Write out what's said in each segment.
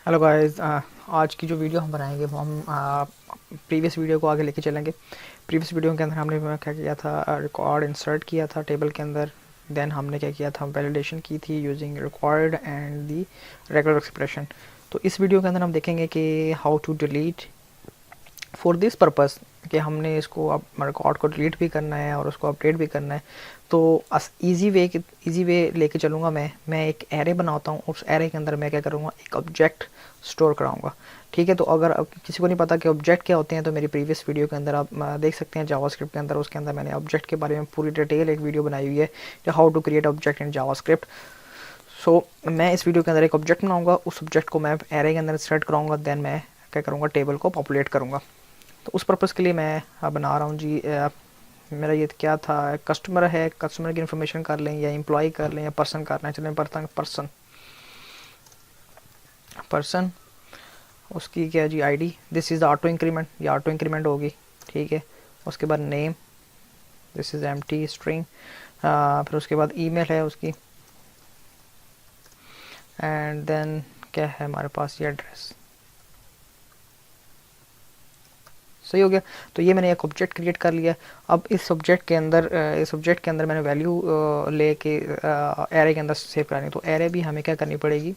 Hello guys. आज की जो वीडियो हम बनाएंगे वो हम प्रीवियस वीडियो को आगे लेके चलेंगे। प्रीवियस वीडियो के अंदर हमने क्या किया था, रिकॉर्ड इंसर्ट किया था टेबल के अंदर। देन हमने क्या किया था, वैलिडेशन की थी using record and the regular expression. तो इस वीडियो के अंदर हम देखेंगे कि how to delete for this purpose कि हमने इसको अब रिकॉर्ड को डिलीट भी करना है और उसको अपडेट भी करना है। तो इजी वे लेके चलूँगा। मैं एक एरे बनाता हूँ, उस एरे के अंदर मैं क्या करूँगा, एक ऑब्जेक्ट स्टोर कराऊंगा। ठीक है, तो अगर अब किसी को नहीं पता कि ऑब्जेक्ट क्या होते हैं तो मेरी प्रीवियस वीडियो के अंदर आप देख सकते हैं जावास्क्रिप्ट के अंदर। उसके अंदर मैंने ऑब्जेक्ट के बारे में पूरी डिटेल एक वीडियो बनाई हुई है, जो how to create object in JavaScript. So मैं इस वीडियो के अंदर एक ऑब्जेक्ट बनाऊंगा, उस ऑब्जेक्ट को मैं एरे के अंदर इंसर्ट कराऊंगा, देन मैं क्या करूँगा, टेबल को पॉपुलेट करूँगा। तो उस पर्पज़ के लिए मैं बना रहा हूँ जी। मेरा ये क्या था, कस्टमर है, कस्टमर की इन्फॉर्मेशन कर लें या एम्प्लॉय कर लें या पर्सन करना है। चलें पर्सन पर्सन उसकी क्या जी ID, this is auto increment, ये ऑटो इंक्रीमेंट होगी। ठीक है, उसके बाद name, this is empty string. फिर उसके बाद ईमेल है उसकी, एंड देन क्या है हमारे पास, ये एड्रेस। सही हो गया। तो ये मैंने एक ऑब्जेक्ट क्रिएट कर लिया। अब इस ऑब्जेक्ट के अंदर मैंने वैल्यू लेके एरे के अंदर सेव करानी है। तो एरे भी हमें क्या करनी पड़ेगी,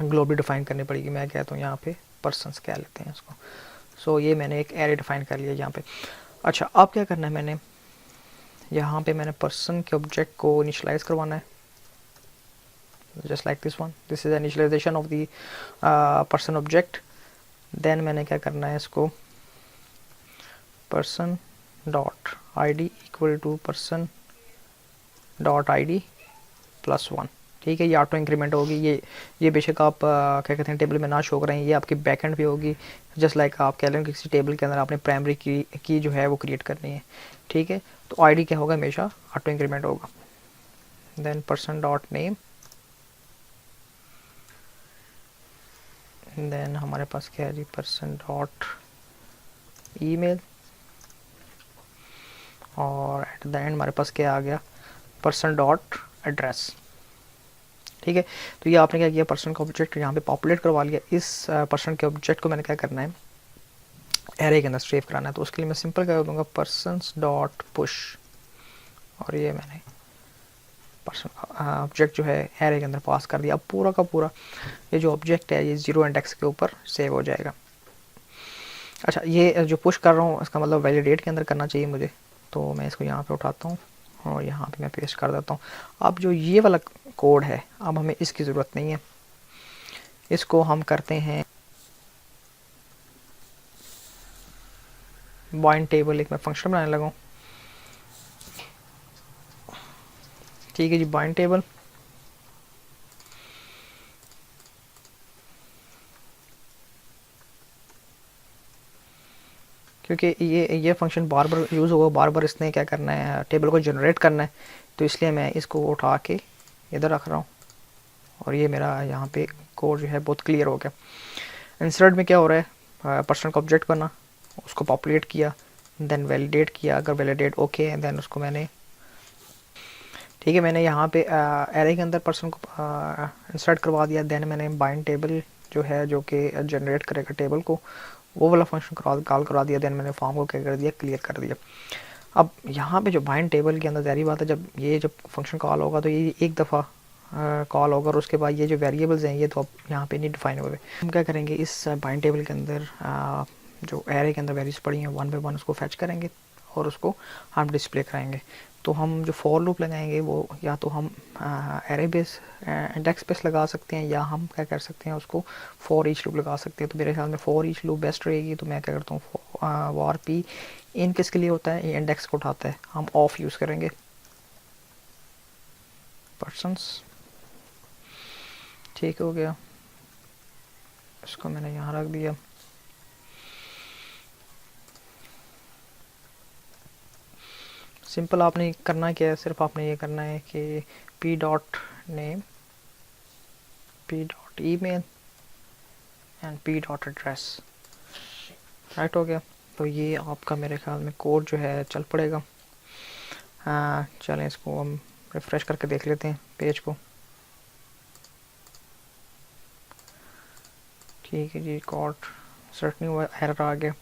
ग्लोबली डिफाइन करनी पड़ेगी। मैं कहता हूँ यहाँ पे पर्सन्स कह लेते हैं इसको। सो ये मैंने एक एरे डिफाइन कर लिया यहाँ पे। अच्छा, अब क्या करना है, मैंने यहाँ पे मैंने पर्सन के ऑब्जेक्ट को इनिशलाइज करवाना है, just like this one. This is initialization of the person object. Then मैंने क्या करना है, इसको person dot I D equal to person dot I D plus one. ठीक है, ये ऑटो इंक्रीमेंट होगी। ये बेशक आप क्या कहते हैं टेबल में ना शो करें, ये आपकी बैकएंड पे होगी। जस्ट लाइक आप कह रहे हो कि किसी टेबल के अंदर आपने प्राइमरी की जो है वो क्रिएट करनी है। ठीक है, तो आईडी क्या होगा, हमेशा ऑटो इंक्रीमेंट होगा। Then person dot name, then हमारे पास क्या है जी, पर्सन डॉट ईमेल, और एट द एंड हमारे पास क्या आ गया, पर्सन डॉट एड्रेस। ठीक है, तो ये आपने क्या किया, पर्सन का ऑब्जेक्ट यहाँ पे पॉपुलेट करवा लिया। इस पर्सन के ऑब्जेक्ट को मैंने क्या करना है, एरे के अंदर सेव कराना है। तो उसके लिए मैं सिंपल क्या दूंगा, पर्सनस डॉट पुश, और ये मैंने पर्सन ऑब्जेक्ट जो है एरे के अंदर पास कर दिया। अब पूरा का पूरा ये जो ऑब्जेक्ट है ये 0 इंडेक्स के ऊपर सेव हो जाएगा। अच्छा, ये जो पुश कर रहा हूँ इसका मतलब वैलिडेट के अंदर करना चाहिए मुझे। तो मैं इसको यहाँ पे उठाता हूँ और यहाँ पे मैं पेस्ट कर देता हूँ। अब जो ये वाला कोड है, अब हमें इसकी ज़रूरत नहीं है, इसको हम करते हैं बाइंड टेबल। एक मैं फंक्शन बनाने लगा हूँ। ठीक है जी, बाइंड टेबल। क्योंकि ये फंक्शन बार बार यूज़ होगा, बार बार इसने क्या करना है, टेबल को जनरेट करना है। तो इसलिए मैं इसको उठा के इधर रख रहा हूँ, और ये मेरा यहाँ पे कोड जो है बहुत क्लियर हो गया। इंसर्ट में क्या हो रहा है, पर्सन का ऑब्जेक्ट बना, उसको पॉपुलेट किया, देन वैलिडेट किया। अगर वैलिडेट ओके है देन उसको मैंने, ठीक है, मैंने यहाँ पे एरे के अंदर पर्सन को इंसर्ट करवा दिया। देन मैंने बाइंड टेबल जो है, जो कि जनरेट करेगा टेबल को, वो वाला फंक्शन कॉल करवा दिया। देन मैंने फॉर्म को क्या कर दिया, क्लियर कर दिया। अब यहाँ पे जो बाइंड टेबल के अंदर जारी बात है, जब फंक्शन कॉल होगा तो ये एक दफ़ा कॉल होगा, और उसके बाद ये जो वेरिएबल्स हैं ये तो अब यहाँ पे नहीं डिफाइन हुए। हम क्या करेंगे, इस बाइंड टेबल के अंदर जो एरे के अंदर वैल्यूज पड़ी हैं वन बाई वन उसको फैच करेंगे और उसको हम डिस्प्ले कराएंगे। तो हम जो फॉर लूप लगाएंगे वो या तो हम एरे बेस इंडेक्स बेस लगा सकते हैं, या हम क्या कर सकते हैं, उसको फॉर ईच लूप लगा सकते हैं। तो मेरे ख्याल में फॉर ईच लूप बेस्ट रहेगी। तो मैं क्या करता हूँ, वॉर पी इन किसके लिए होता है, ये इंडेक्स को उठाता है, हम ऑफ यूज़ करेंगे। पर्सन्स, ठीक हो गया, इसको मैंने यहाँ रख दिया। सिंपल आपने करना क्या है, सिर्फ आपने ये करना है कि P dot name, P dot E male and P dot address, right हो गया। तो ये आपका मेरे ख्याल में कोड जो है चल पड़ेगा। चलें इसको हम रिफ़्रेश करके देख लेते हैं पेज को। ठीक है जी, रिकॉर्ड सर्च नहीं हुआ, एरर आ गया।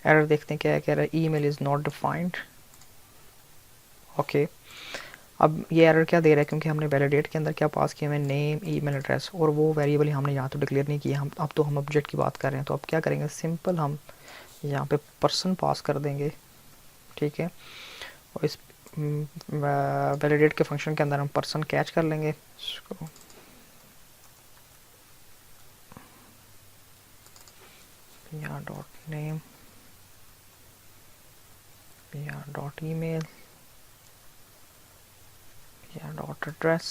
एरर देखते हैं क्या है, कह रहा है email is not defined. Okay, अब ये एरर क्या दे रहा है, क्योंकि हमने वैलिडेट के अंदर क्या पास किया है, नेम ईमेल एड्रेस, और वो वेरिएबल हमने यहाँ तो डिक्लेयर नहीं किया। हम अब तो हम ऑब्जेक्ट की बात कर रहे हैं, तो अब क्या करेंगे, सिंपल हम यहाँ पे पर्सन पास कर देंगे। ठीक है, और इस वैलिडेट के फंक्शन के अंदर हम पर्सन कैच कर लेंगे इसको। यहाँ डॉट नेम, यहाँ डॉट ईमेल, यहाँ डॉट एड्रेस,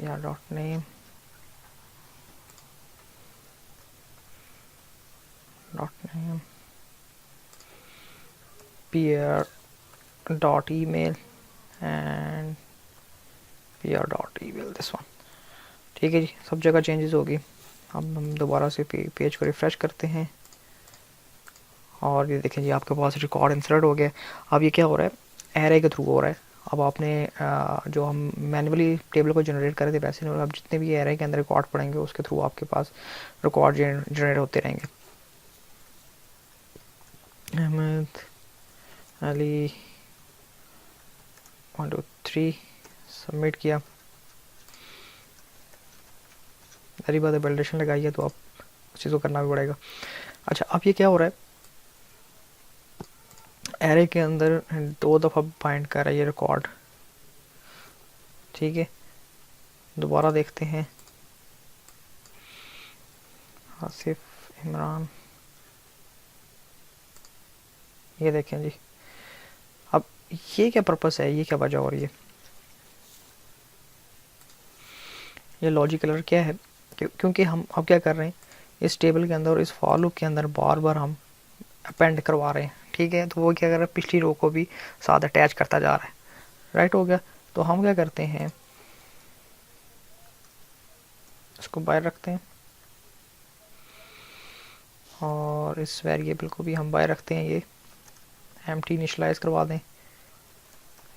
यहाँ dot name, dot name, peer dot email and peer dot email this one। ठीक है जी, सब जगह चेंजेस होगी। अब हम दोबारा से पेज को रिफ़्रेश करते हैं और ये देखें जी आपके पास रिकॉर्ड इंसर्ट हो गया। अब ये क्या हो रहा है, एरे के थ्रू हो रहा है। अब आपने जो हम मैन्युअली टेबल को जनरेट कर रहे थे वैसे नहीं हो रहा, अब जितने भी एरे के अंदर रिकॉर्ड पड़ेंगे उसके थ्रू आपके पास रिकॉर्ड जनरेट होते रहेंगे। अहमद अली 1 2 3 सबमिट किया, सारी बात है, वैलिडेशन लगाई है, तो आप उस चीज़ को करना भी पड़ेगा। अच्छा, अब ये क्या हो रहा है, एरे के अंदर 2 दफ़ा बाइंड कर रहा है ये रिकॉर्ड। ठीक है, दोबारा देखते हैं, आसिफ इमरान, ये देखें जी। अब ये क्या पर्पस है, ये क्या वजह हो रही है, ये लॉजिकल एरर क्या है, क्योंकि हम अब क्या कर रहे हैं, इस टेबल के अंदर और इस फॉर लूप के अंदर बार बार हम अपेंड करवा रहे हैं। ठीक है, तो वो क्या कर रहा है, पिछली रो को भी साथ अटैच करता जा रहा है। राइट हो गया, तो हम क्या करते हैं, इसको बाहर रखते हैं और इस वेरिएबल को भी हम बाहर रखते हैं, ये एम्प्टी इनिशियलाइज करवा दें,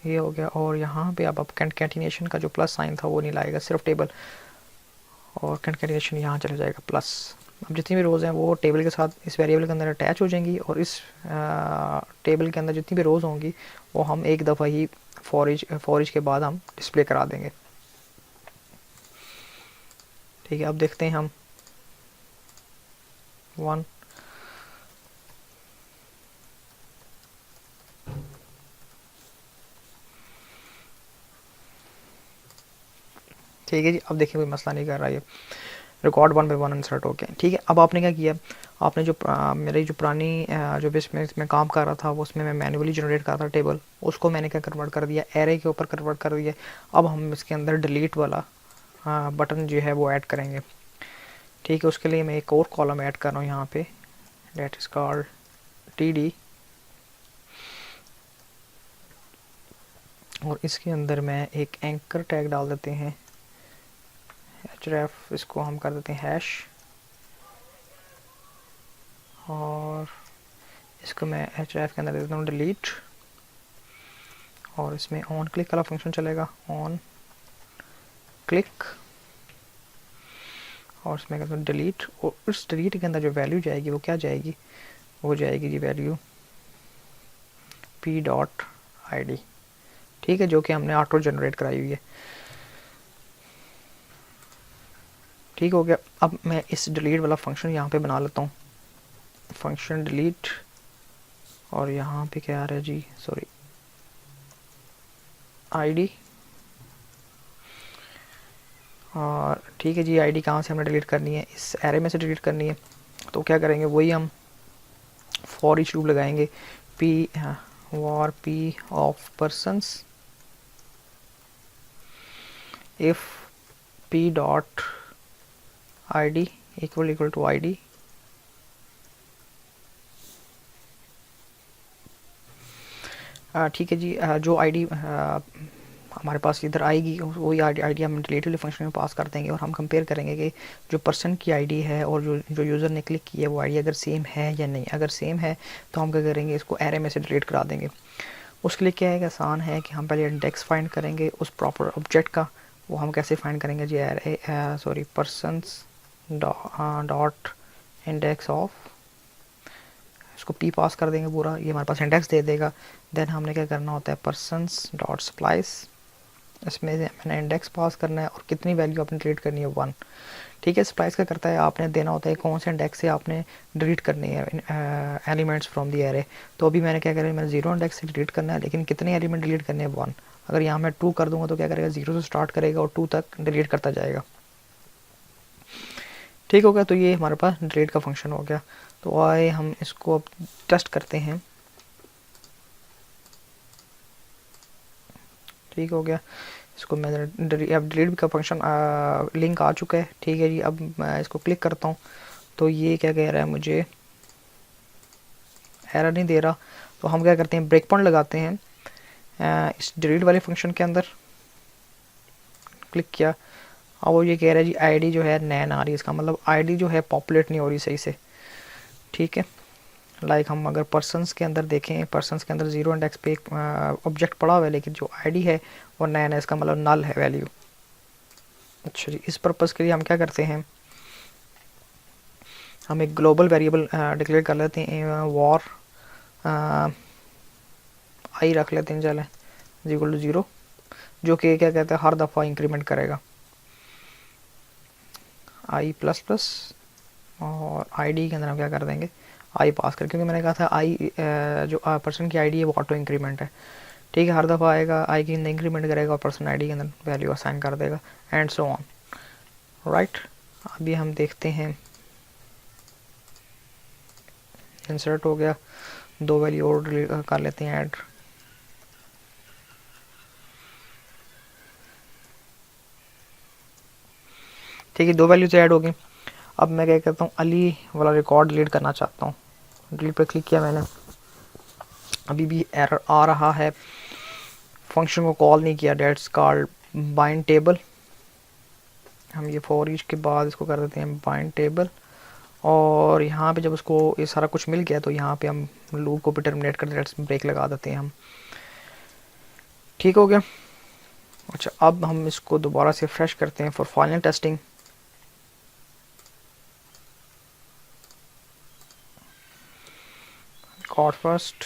ये हो गया। और यहाँ पे अब कंकैटिनेशन का जो प्लस साइन था वो नहीं लाएगा, सिर्फ टेबल, और कंकैटिनेशन यहाँ चला जाएगा प्लस। अब जितनी भी रोज़ हैं वो टेबल के साथ इस वेरिएबल के अंदर अटैच हो जाएंगी, और इस टेबल के अंदर जितनी भी रोज़ होंगी वो हम एक दफ़ा ही फॉर ईच के बाद हम डिस्प्ले करा देंगे। ठीक है, अब देखते हैं हम 1 ठीक है जी, अब देखिए कोई मसला नहीं कर रहा, ये रिकॉर्ड 1 बाय 1 इंसर्ट हो गया। ठीक है, अब आपने क्या किया, आपने जो मेरी जो पुरानी जो भी इसमें काम कर रहा था वो उसमें मैं मैन्युअली जनरेट कर रहा था टेबल, उसको मैंने क्या कन्वर्ट कर दिया, एरे के ऊपर कन्वर्ट कर दिया। अब हम इसके अंदर डिलीट वाला बटन जो है वो ऐड करेंगे। ठीक है, उसके लिए मैं एक और कॉलम ऐड कर रहा हूँ यहाँ पे, डेट इज़ कॉल्ड TD, और इसके अंदर मैं एक एंकर टैग डाल देते हैं, href, इसको हम कर देते हैं हैश, और इसको मैं href के अंदर दे देता हूँ डिलीट, और इसमें ऑन क्लिक वाला फंक्शन चलेगा, ऑन क्लिक, और इसमें कहता हूँ डिलीट, और उस डिलीट के अंदर जो वैल्यू जाएगी वो क्या जाएगी, वो जाएगी जी वैल्यू p.id। ठीक है, जो कि हमने ऑटो जनरेट कराई हुई है। ठीक हो गया, अब मैं इस डिलीट वाला फंक्शन यहाँ पे बना लेता हूँ, फंक्शन डिलीट, और यहाँ पे क्या आ रहा है जी, सॉरी आईडी, और ठीक है जी, आईडी कहाँ से हमने डिलीट करनी है, इस एरे में से डिलीट करनी है। तो क्या करेंगे, वही हम फॉर ईच लूप लगाएंगे, p var p of persons if p dot id equal to id, ठीक है जी, जो आईडी हमारे पास इधर आएगी वही आईडी हम डिलीट वाले फंक्शन में पास कर देंगे, और हम कंपेयर करेंगे कि जो पर्सन की आईडी है और जो यूज़र ने क्लिक की है वो आईडी अगर सेम है या नहीं। अगर सेम है तो हम क्या करेंगे, इसको एरे में से डिलीट करा देंगे। उसके लिए क्या है कि आसान है कि हम पहले इंडेक्स फाइंड करेंगे उस प्रॉपर ऑब्जेक्ट का, वो हम कैसे फाइंड करेंगे जी, array sorry persons dot index of, इसको पी पास कर देंगे पूरा, ये हमारे पास इंडेक्स दे देगा। देन हमने क्या करना होता है, पर्सनस डॉट स्प्लाइस, इसमें मैंने इंडेक्स पास करना है और कितनी वैल्यू आपने डिलीट करनी है 1। ठीक है, स्प्लाइस का करता है आपने देना होता है कौन से इंडेक्स से आपने डिलीट करनी है एलिमेंट्स फ्रॉम द एरे। तो अभी मैंने क्या करें, मैंने 0 इंडेक्स से डिलीट करना है, लेकिन कितने एलिमेंट डिलीट करने हैं 1। अगर यहाँ मैं 2 कर दूंगा तो क्या करेगा, 0 से स्टार्ट करेगा और 2 तक डिलीट करता जाएगा। ठीक हो गया, तो ये हमारे पास डिलीट का फंक्शन हो गया। तो आए हम इसको अब टेस्ट करते हैं। ठीक हो गया, इसको मैं अब डिलीट का फंक्शन लिंक आ चुका है। ठीक है जी, अब मैं इसको क्लिक करता हूँ तो ये क्या कह रहा है, मुझे एरर नहीं दे रहा। तो हम क्या करते हैं, ब्रेक पॉइंट लगाते हैं इस डिलीट वाले फंक्शन के अंदर। क्लिक किया, अब वो ये कह रहा है जी आईडी जो है नैन आ रही है, इसका मतलब आईडी जो है पॉपुलेट नहीं हो रही सही से। ठीक है, लाइक हम अगर पर्सनस के अंदर देखें, पर्सनस के अंदर 0 इंडेक्स पे एक ऑब्जेक्ट पड़ा हुआ है, लेकिन जो आईडी है वो नैन है, इसका मतलब नल है वैल्यू। अच्छा जी, इस पर्पज़ के लिए हम क्या करते हैं, हम एक ग्लोबल वेरिएबल डिक्लेयर कर लेते हैं, वॉर आई रख लेते हैं, चलें इक्वल टू 0, जो कि क्या कहते हैं हर दफ़ा इंक्रीमेंट करेगा आई प्लस प्लस, और आईडी के अंदर हम क्या कर देंगे आई पास कर, क्योंकि मैंने कहा था आई जो पर्सन की आईडी है वो ऑटो इंक्रीमेंट है। ठीक है, हर दफ़ा आएगा आई के अंदर इंक्रीमेंट करेगा और पर्सन आईडी के अंदर वैल्यू असाइन कर देगा एंड सो ऑन। राइट, अभी हम देखते हैं, इंसर्ट हो गया, 2 वैल्यू और कर लेते हैं ऐड। ठीक है, 2 वैल्यू से ऐड हो गई। अब मैं क्या करता हूँ, अली वाला रिकॉर्ड डिलीट करना चाहता हूँ। डिलीट पे क्लिक किया मैंने, अभी भी एरर आ रहा है, फंक्शन को कॉल नहीं किया, डेट्स कॉल्ड बाइंड टेबल। हम ये फॉर ईच के बाद इसको कर देते हैं बाइंड टेबल, और यहाँ पे जब उसको ये सारा कुछ मिल गया तो यहाँ पे हम लूप को भी टर्मिनेट कर देते हैं, ब्रेक लगा देते हैं हम। ठीक हो गया। अच्छा, अब हम इसको दोबारा से फ्रेश करते हैं for final testing. Record first,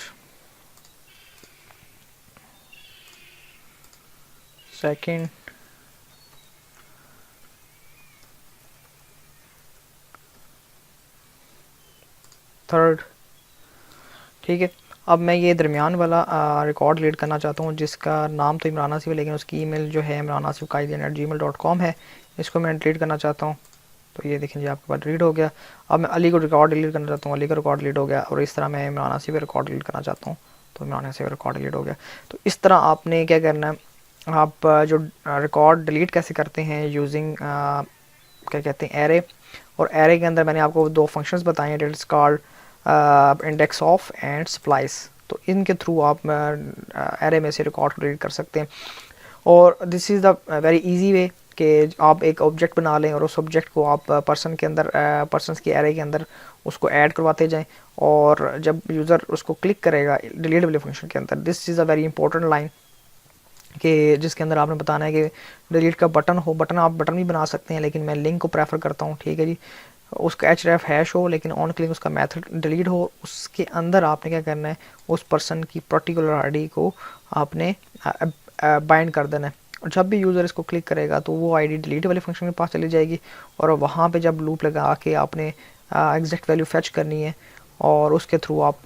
second, third. ठीक है, अब मैं ये दरमियान वाला रिकॉर्ड डिलीट करना चाहता हूँ, जिसका नाम तो इमरान आसिफ है, लेकिन उसकी ईमेल जो है imran@gmail.com है। इसको मैं डिलीट करना चाहता हूँ। तो ये देखें जी, आपके पास डिलीट हो गया। अब मैं अली को रिकॉर्ड डिलीट करना चाहता हूँ, अली का रिकॉर्ड डिलीट हो गया। और इस तरह मैं इमरान आसिफ का रिकॉर्ड डिलीट करना चाहता हूँ, तो इमरान आसिफ का रिकॉर्ड डिलीट हो गया। तो इस तरह आपने क्या करना है, आप जो रिकॉर्ड डिलीट कैसे करते हैं यूजिंग क्या कहते हैं एरे, और एरे के अंदर मैंने आपको 2 फंक्शंस बताए हैं, that's called index of and splice. तो इनके थ्रू आप एरे में से रिकॉर्ड डिलीट कर सकते हैं। और this is the very easy way कि आप एक ऑब्जेक्ट बना लें और उस ऑब्जेक्ट को आप पर्सन के अंदर पर्सनस की एरे के अंदर उसको ऐड करवाते जाएं, और जब यूज़र उसको क्लिक करेगा डिलीट वाले फंक्शन के अंदर, this is a very important line कि जिसके अंदर आपने बताना है कि डिलीट का बटन हो। बटन आप बटन भी बना सकते हैं, लेकिन मैं लिंक को प्रेफर करता हूँ। ठीक है जी, उसका href हैश हो, लेकिन ऑन क्लिक उसका मेथड डिलीट हो। उसके अंदर आपने क्या करना है, उस पर्सन की पर्टिकुलर आईडी को आपने बाइंड कर देना है, और जब भी यूज़र इसको क्लिक करेगा तो वो आईडी डिलीट वाले फंक्शन के पास चली जाएगी, और वहाँ पे जब लूप लगा के आपने एग्जैक्ट वैल्यू फेच करनी है, और उसके थ्रू आप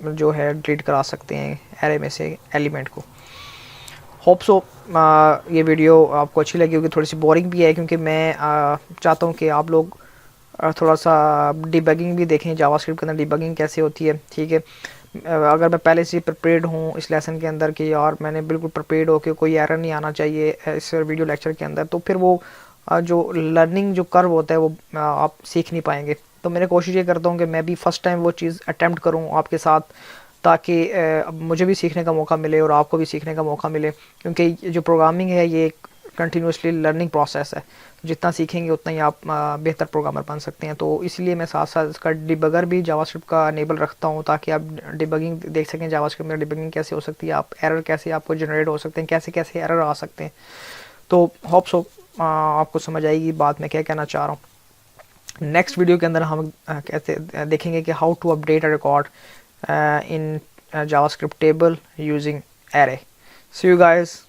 जो है डिलीट करा सकते हैं एरे में से एलिमेंट को। होप सो ये वीडियो आपको अच्छी लगी होगी। थोड़ी सी बोरिंग भी है, क्योंकि मैं चाहता हूँ कि आप लोग थोड़ा सा डिबगिंग भी देखें, जावास्क्रिप्ट के अंदर डिबगिंग कैसे होती है। ठीक है, अगर मैं पहले से प्रिपेयर्ड हूँ इस लेसन के अंदर कि यार मैंने बिल्कुल प्रिपेयर्ड हो कि कोई एरर नहीं आना चाहिए इस वीडियो लेक्चर के अंदर, तो फिर वो जो लर्निंग जो कर्व होता है वो आप सीख नहीं पाएंगे। तो मैंने कोशिश ये करता हूँ कि मैं भी फ़र्स्ट टाइम वो चीज़ अटैम्प्ट करूँ आपके साथ, ताकि मुझे भी सीखने का मौका मिले और आपको भी सीखने का मौका मिले, क्योंकि जो प्रोग्रामिंग है ये कंटिन्यूसली लर्निंग प्रोसेस है। जितना सीखेंगे उतना ही आप बेहतर प्रोग्रामर बन सकते हैं। तो इसलिए मैं साथ साथ इसका डिबगर भी जावास्क्रिप्ट का अनेबल रखता हूँ, ताकि आप डिबगिंग देख सकें जावास्क्रिप्ट में डिबगिंग कैसे हो सकती है, आप एरर कैसे आपको जनरेट हो सकते हैं, कैसे कैसे एरर आ सकते हैं। तो होप सो आपको समझ आएगी बात मैं क्या कहना चाह रहा हूँ। नेक्स्ट वीडियो के अंदर हम कैसे देखेंगे कि how to update a record in JavaScript table using array. See you guys.